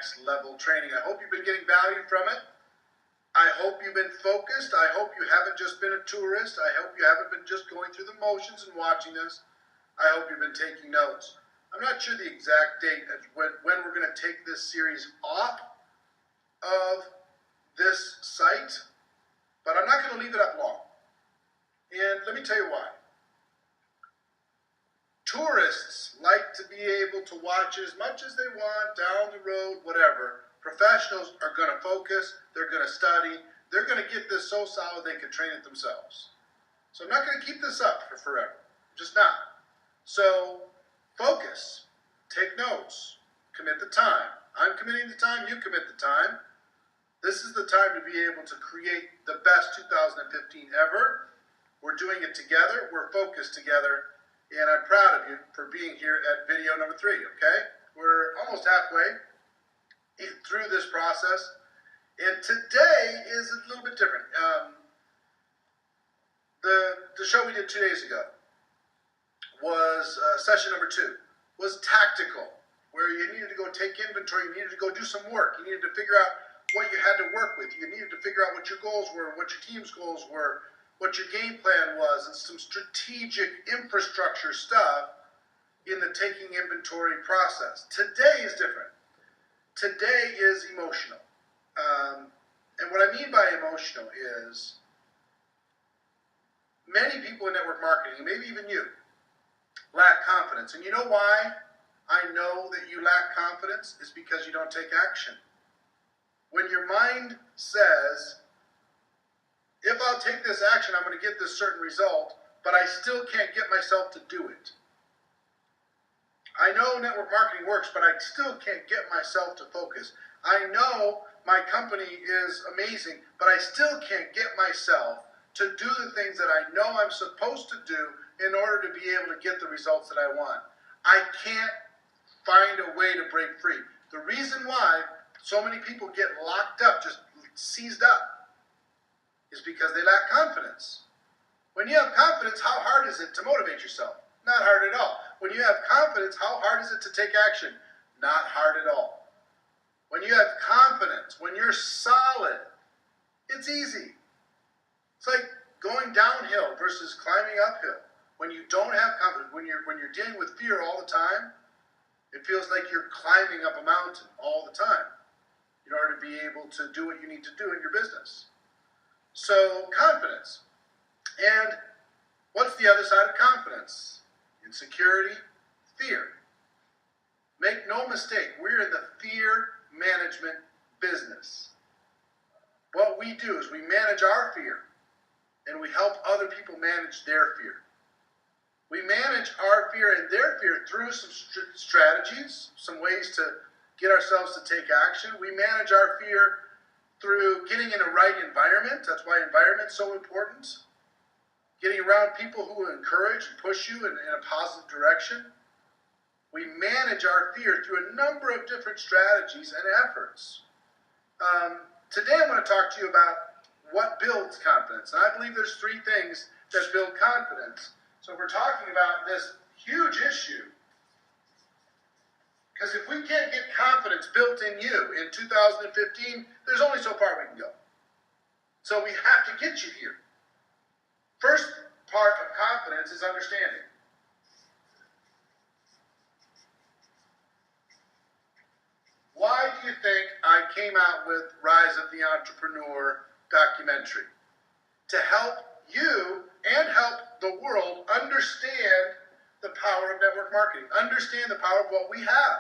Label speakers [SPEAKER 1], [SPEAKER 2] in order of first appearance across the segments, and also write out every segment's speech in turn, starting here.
[SPEAKER 1] next level training. I hope you've been getting value from it. I hope you've been focused. I hope you haven't just been a tourist. I hope you haven't been just going through the motions and watching this. I hope you've been taking notes. I'm not sure the exact date of when we're going to take this series off of this site, but I'm not going to leave it up long. And let me tell you why. Tourists like to be able to watch as much as they want, down the road, whatever. Professionals are going to focus, they're going to study, they're going to get this so solid they can train it themselves. So I'm not going to keep this up for forever, just not. So focus, take notes, commit the time. I'm committing the time, you commit the time. This is the time to be able to create the best 2015 ever. We're doing it together, we're focused together. And I'm proud of you for being here at video number 3, okay? We're almost halfway through this process. And today is a little bit different. The show we did 2 days ago was session number 2, was tactical, where you needed to go take inventory, you needed to go do some work, you needed to figure out what you had to work with, you needed to figure out what your goals were, what your team's goals were, what your game plan was, and some strategic infrastructure stuff in the taking inventory process. Today is different. Today is emotional. And what I mean by emotional is many people in network marketing, and maybe even you, lack confidence. And you know why I know that you lack confidence? Is because you don't take action. When your mind says, if I'll take this action, I'm going to get this certain result, but I still can't get myself to do it. I know network marketing works, but I still can't get myself to focus. I know my company is amazing, but I still can't get myself to do the things that I know I'm supposed to do in order to be able to get the results that I want. I can't find a way to break free. The reason why so many people get locked up, just seized up, is because they lack confidence. When you have confidence, how hard is it to motivate yourself? Not hard at all. When you have confidence, how hard is it to take action? Not hard at all. When you have confidence, when you're solid, it's easy. It's like going downhill versus climbing uphill. When you don't have confidence, when you're dealing with fear all the time, it feels like you're climbing up a mountain all the time in order to be able to do what you need to do in your business. So, confidence. And what's the other side of confidence? Insecurity, fear. Make no mistake, we're in the fear management business. What we do is we manage our fear, and we help other people manage their fear. We manage our fear and their fear through some strategies, some ways to get ourselves to take action. We manage our fear through getting in a right environment. That's why environment's so important. Getting around people who will encourage and push you in a positive direction. We manage our fear through a number of different strategies and efforts. Today I'm going to talk to you about what builds confidence. And I believe there's 3 things that build confidence. So we're talking about this huge issue. Because if we can't get confidence built in you in 2015, there's only so far we can go. So we have to get you here. First part of confidence is understanding. Why do you think I came out with Rise of the Entrepreneur documentary? To help you and help the world understand the power of network marketing, understand the power of what we have.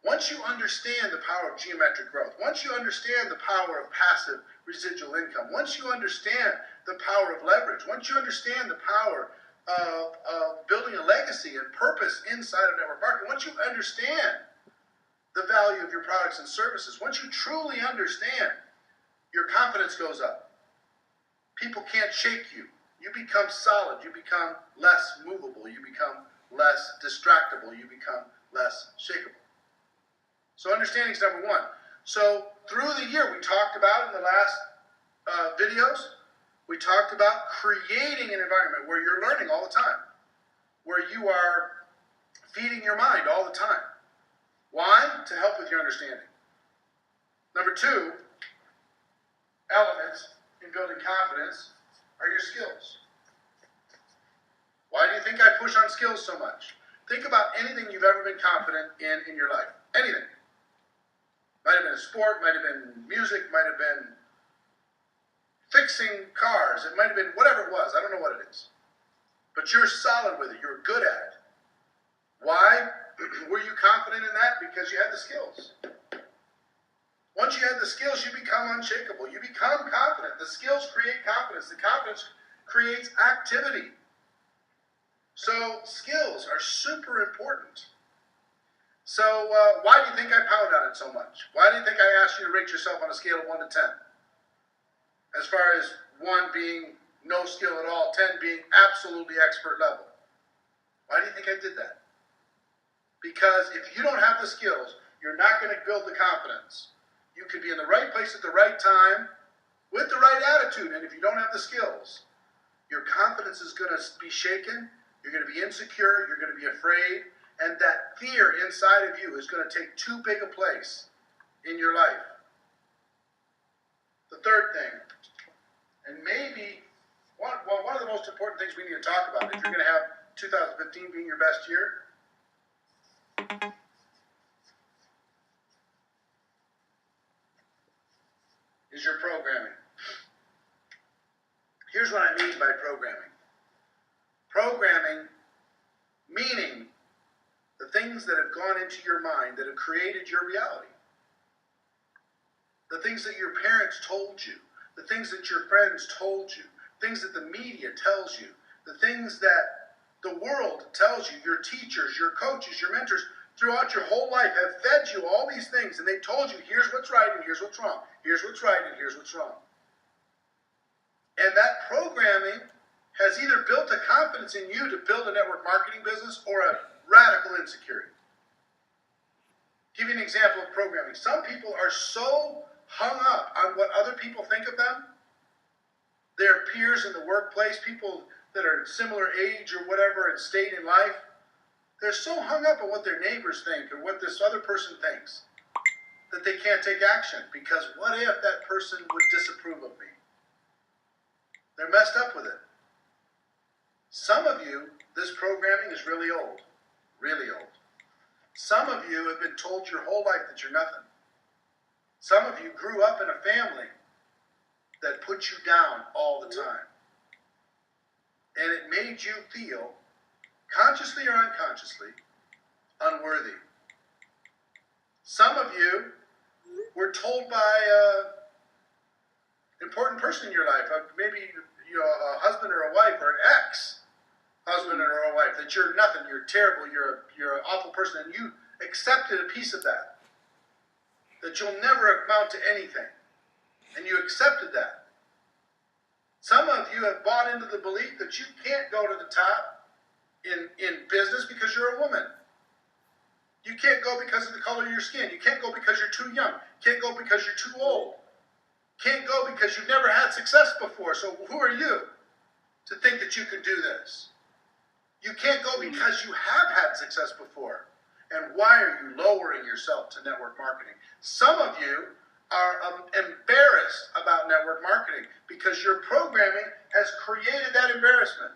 [SPEAKER 1] Once you understand the power of geometric growth, once you understand the power of passive residual income, once you understand the power of leverage, once you understand the power of building a legacy and purpose inside of network marketing, once you understand the value of your products and services, once you truly understand, your confidence goes up. People can't shake you. You become solid. You become less movable. You become less distractible. You become less shakeable. So understanding is number 1. So through the year, we talked about in the last videos, we talked about creating an environment where you're learning all the time, where you are feeding your mind all the time. Why? To help with your understanding. Number two element in building confidence are your skills. Why do you think I push on skills so much? Think about anything you've ever been confident in your life. Anything. Might have been a sport, might have been music, might have been fixing cars. It might have been whatever it was. I don't know what it is. But you're solid with it. You're good at it. Why were you confident in that? Because you had the skills. Once you had the skills, you become unshakable. You become confident. The skills create confidence. The confidence creates activity. So skills are super important. So why do you think I pound on it so much? Why do you think I asked you to rate yourself on a scale of 1 to 10? As far as 1 being no skill at all, 10 being absolutely expert level. Why do you think I did that? Because if you don't have the skills, you're not going to build the confidence. You could be in the right place at the right time with the right attitude, and if you don't have the skills, your confidence is going to be shaken. You're going to be insecure, you're going to be afraid, and that fear inside of you is going to take too big a place in your life. The third thing, and maybe one of the most important things we need to talk about if you're going to have 2015 being your best year, is your programming. Here's what I mean by programming. Programming, meaning the things that have gone into your mind that have created your reality. The things that your parents told you, the things that your friends told you, things that the media tells you, the things that the world tells you, your teachers, your coaches, your mentors, throughout your whole life have fed you all these things, and they told you, here's what's right and here's what's wrong. Here's what's right and here's what's wrong. And that programming has either built a confidence in you to build a network marketing business or a radical insecurity. Give you an example of programming. Some people are so hung up on what other people think of them, their peers in the workplace, people that are similar age or whatever and state in life, they're so hung up on what their neighbors think or what this other person thinks that they can't take action, because what if that person would disapprove of me? They're messed up with it. Some of you, this programming is really old. Really old. Some of you have been told your whole life that you're nothing. Some of you grew up in a family that put you down all the time. And it made you feel, consciously or unconsciously, unworthy. Some of you were told by an important person in your life, maybe a husband or a wife or an ex-husband or a wife, that you're nothing, you're terrible, you're an awful person, and you accepted a piece of that you'll never amount to anything, and you accepted that. Some of you have bought into the belief that you can't go to the top in business because you're a woman. You can't go because of the color of your skin. You can't go because you're too young. You can't go because you're too old. Can't go because you've never had success before. So who are you to think that you can do this? You can't go because you have had success before. And why are you lowering yourself to network marketing? Some of you are embarrassed about network marketing because your programming has created that embarrassment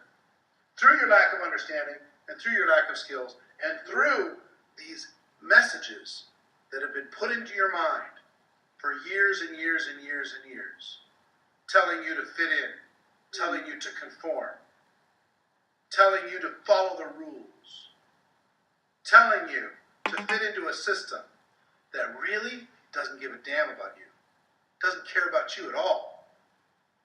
[SPEAKER 1] through your lack of understanding and through your lack of skills and through these messages that have been put into your mind for years and years and years and years, telling you to fit in, telling you to conform, telling you to follow the rules, telling you to fit into a system that really doesn't give a damn about you, doesn't care about you at all.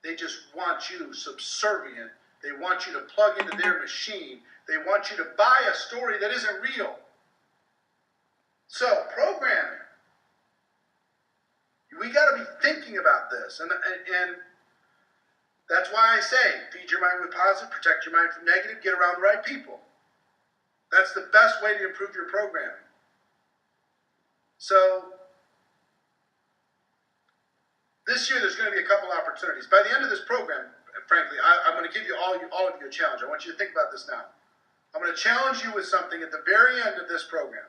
[SPEAKER 1] They just want you subservient. They want you to plug into their machine. They want you to buy a story that isn't real. So, programming. We got to be thinking about this. And that's why I say, feed your mind with positive, protect your mind from negative, get around the right people. That's the best way to improve your programming. So, this year there's going to be a couple opportunities. By the end of this program, frankly, I'm going to give all of you a challenge. I want you to think about this now. I'm going to challenge you with something at the very end of this program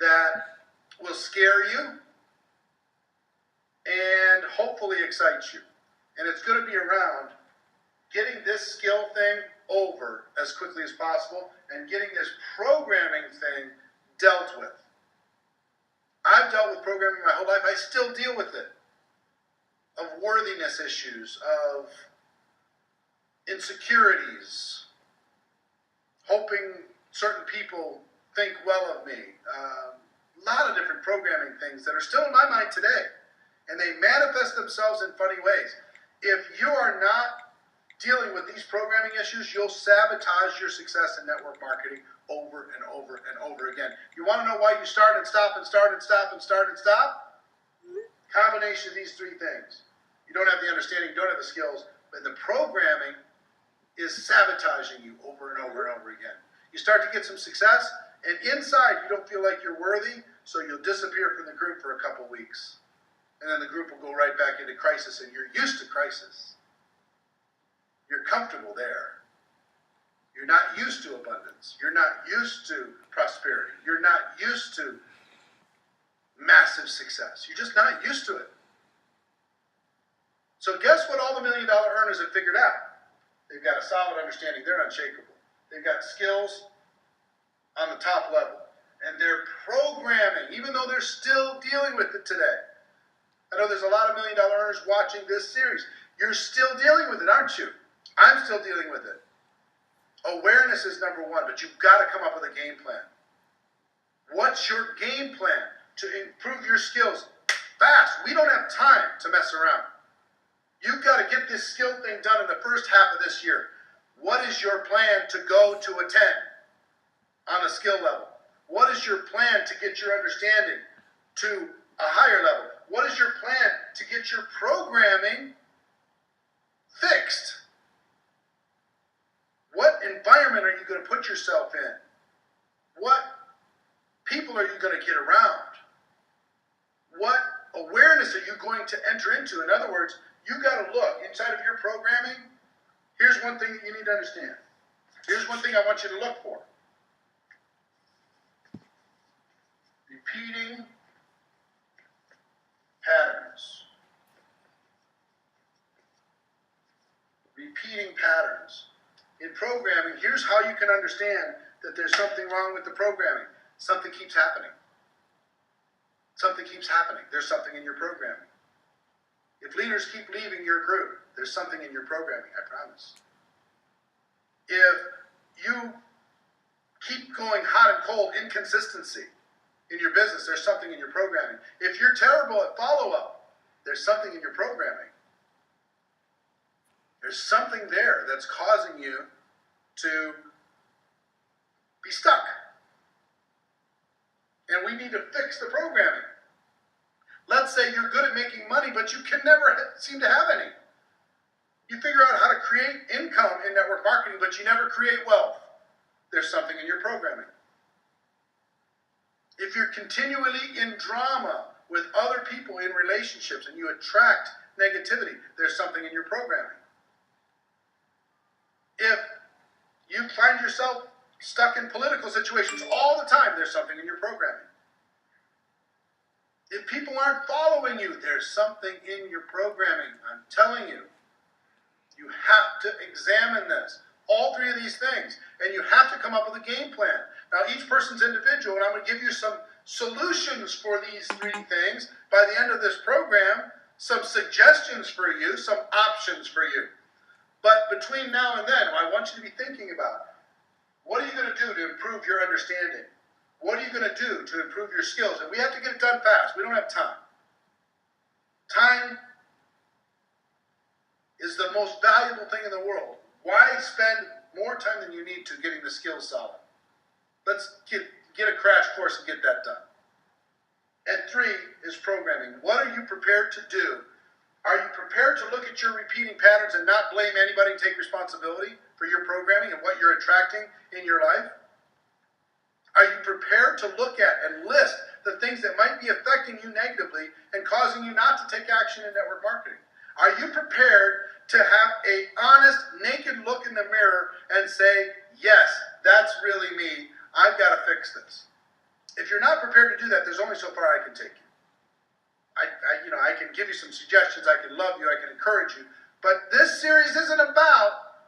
[SPEAKER 1] that will scare you, hopefully excites you. And it's going to be around getting this skill thing over as quickly as possible and getting this programming thing dealt with. I've dealt with programming my whole life. I still deal with it. Of worthiness issues, of insecurities, hoping certain people think well of me. A lot of different programming things that are still in my mind today. And they manifest themselves in funny ways. If you are not dealing with these programming issues, you'll sabotage your success in network marketing over and over and over again. You want to know why you start and stop and start and stop and start and stop? Combination of these three things. You don't have the understanding, you don't have the skills, but the programming is sabotaging you over and over and over again. You start to get some success, and inside you don't feel like you're worthy, so you'll disappear from the group for a couple weeks. And then the group will go right back into crisis, and you're used to crisis. You're comfortable there. You're not used to abundance. You're not used to prosperity. You're not used to massive success. You're just not used to it. So guess what all the $1 million earners have figured out? They've got a solid understanding. They're unshakable. They've got skills on the top level. And they're programming, even though they're still dealing with it today. I know there's a lot of $1 million earners watching this series. You're still dealing with it, aren't you? I'm still dealing with it. Awareness is number one, but you've got to come up with a game plan. What's your game plan to improve your skills fast? We don't have time to mess around. You've got to get this skill thing done in the first half of this year. What is your plan to go to a 10 on a skill level? What is your plan to get your understanding to a higher level? What is your plan to get your programming fixed? What environment are you going to put yourself in? What people are you going to get around? What awareness are you going to enter into? In other words, you got to look inside of your programming. Here's one thing that you need to understand. Here's one thing I want you to look for. Repeating patterns. Repeating patterns. In programming, here's how you can understand that there's something wrong with the programming. Something keeps happening. Something keeps happening. There's something in your programming. If leaders keep leaving your group, there's something in your programming, I promise. If you keep going hot and cold, inconsistency in your business, there's something in your programming. If you're terrible at follow-up, there's something in your programming. There's something there that's causing you to be stuck. And we need to fix the programming. Let's say you're good at making money, but you can never seem to have any. You figure out how to create income in network marketing, but you never create wealth. There's something in your programming. If you're continually in drama with other people in relationships and you attract negativity, there's something in your programming. If you find yourself stuck in political situations all the time, there's something in your programming. If people aren't following you, there's something in your programming. I'm telling you. You have to examine this. All three of these things. And you have to come up with a game plan. Now, each person's individual, and I'm going to give you some solutions for these three things. By the end of this program, some suggestions for you, some options for you. But between now and then, I want you to be thinking about, what are you going to do to improve your understanding? What are you going to do to improve your skills? And we have to get it done fast. We don't have time. Time is the most valuable thing in the world. Why spend more time than you need to getting the skills solid? Let's get a crash course and get that done. And 3 is programming. What are you prepared to do? Are you prepared to look at your repeating patterns and not blame anybody and take responsibility for your programming and what you're attracting in your life? Are you prepared to look at and list the things that might be affecting you negatively and causing you not to take action in network marketing? Are you prepared to have an honest, naked look in the mirror and say, yes, that's really me. I've got to fix this. If you're not prepared to do that, there's only so far I can take you. I can give you some suggestions, I can love you, I can encourage you, but this series isn't about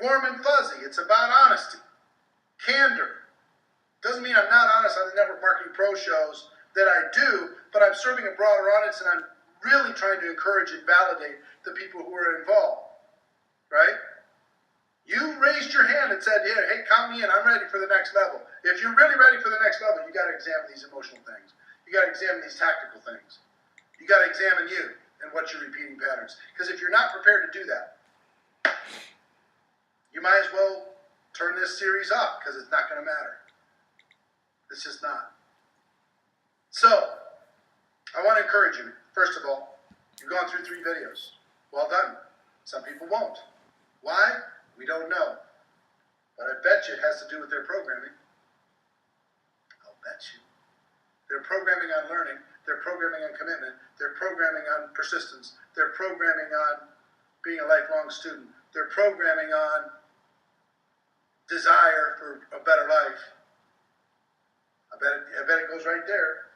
[SPEAKER 1] warm and fuzzy. It's about honesty, candor. Doesn't mean I'm not honest on the Network Marketing Pro shows that I do, but I'm serving a broader audience, and I'm really trying to encourage and validate the people who are involved, right? You raised your hand and said, yeah, hey, count me in, I'm ready for the next level. If you're really ready for the next level, you got to examine these emotional things. You got to examine these tactical things. You got to examine you and what you're repeating patterns. Because if you're not prepared to do that, you might as well turn this series off, because it's not going to matter. It's just not. So, I want to encourage you, first of all, you've gone through 3 videos. Well done. Some people won't. Why? We don't know. But I bet you it has to do with their programming. I'll bet you. They're programming on learning. They're programming on commitment. They're programming on persistence. They're programming on being a lifelong student. They're programming on desire for a better life. I bet it goes right there.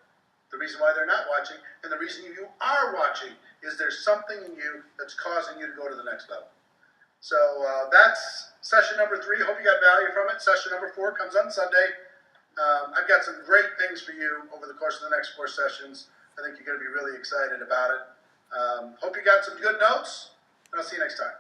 [SPEAKER 1] The reason why they're not watching, and the reason you are watching, is there's something in you that's causing you to go to the next level. So that's session number 3. Hope you got value from it. Session number 4 comes on Sunday. I've got some great things for you over the course of the next 4 sessions. I think you're going to be really excited about it. Hope you got some good notes, and I'll see you next time.